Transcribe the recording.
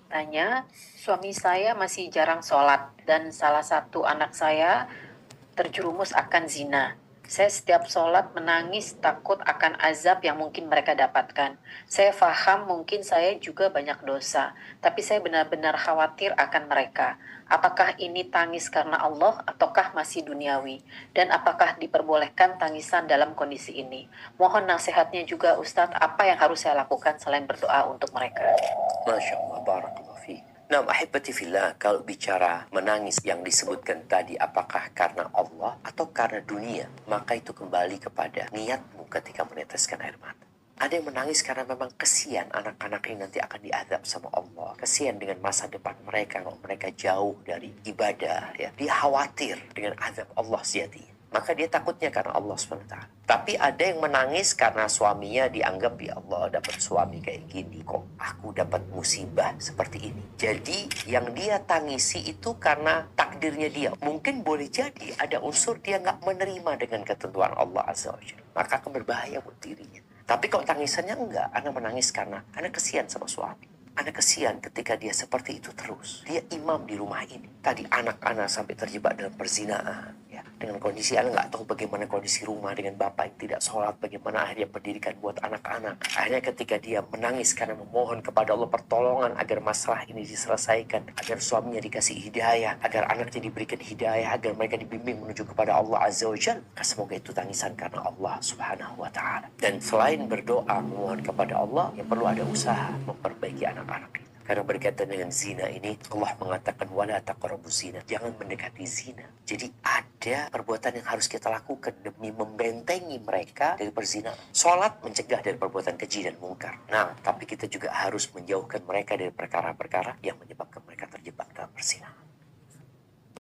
Tanya, suami saya masih jarang sholat dan salah satu anak saya terjerumus akan zina. Saya setiap sholat menangis takut akan azab yang mungkin mereka dapatkan. Saya faham mungkin saya juga banyak dosa, tapi saya benar-benar khawatir akan mereka. Apakah ini tangis karena Allah ataukah masih duniawi? Dan apakah diperbolehkan tangisan dalam kondisi ini? Mohon nasihatnya juga Ustadz, apa yang harus saya lakukan selain berdoa untuk mereka? Masya Allah, barakallah fiik. Nah, ahibati fillah, kalau bicara menangis yang disebutkan tadi apakah karena Allah atau karena dunia, maka itu kembali kepada niatmu ketika meneteskan air mata. Ada yang menangis karena memang kesian anak-anak ini nanti akan diazab sama Allah. Kesian dengan masa depan mereka kalau mereka jauh dari ibadah. Ya. Dia khawatir dengan azab Allah sejatinya. Maka dia takutnya karena Allah SWT. Tapi ada yang menangis karena suaminya dianggap, ya Allah dapat suami kayak gini, kok aku dapat musibah seperti ini. Jadi yang dia tangisi itu karena takdirnya dia. Mungkin boleh jadi ada unsur dia nggak menerima dengan ketentuan Allah Azza wa Jalla. Maka akan berbahaya buat dirinya. Tapi kalau tangisannya enggak, anak menangis karena kesian sama suami. Anak kesian ketika dia seperti itu terus. Dia imam di rumah ini. Tadi anak-anak sampai terjebak dalam perzinaan. Ya. Dengan kondisi anak nggak tahu bagaimana kondisi rumah dengan bapak yang tidak sholat. Bagaimana akhirnya pendidikan buat anak-anak. Akhirnya ketika dia menangis karena memohon kepada Allah pertolongan agar masalah ini diselesaikan. Agar suaminya dikasih hidayah. Agar anaknya diberikan hidayah. Agar mereka dibimbing menuju kepada Allah Azza wa Jalla. Semoga itu tangisan karena Allah Subhanahu wa Ta'ala. Dan selain berdoa memohon kepada Allah, yang perlu ada usaha memperbaiki anak-anak. Karena berkaitan dengan zina ini, Allah mengatakan wala taqrabuz zina, jangan mendekati zina. Jadi ada perbuatan yang harus kita lakukan demi membentengi mereka dari perzinahan. Salat mencegah dari perbuatan keji dan mungkar. Nah, tapi kita juga harus menjauhkan mereka dari perkara-perkara yang menyebabkan mereka terjebak dalam perzinahan.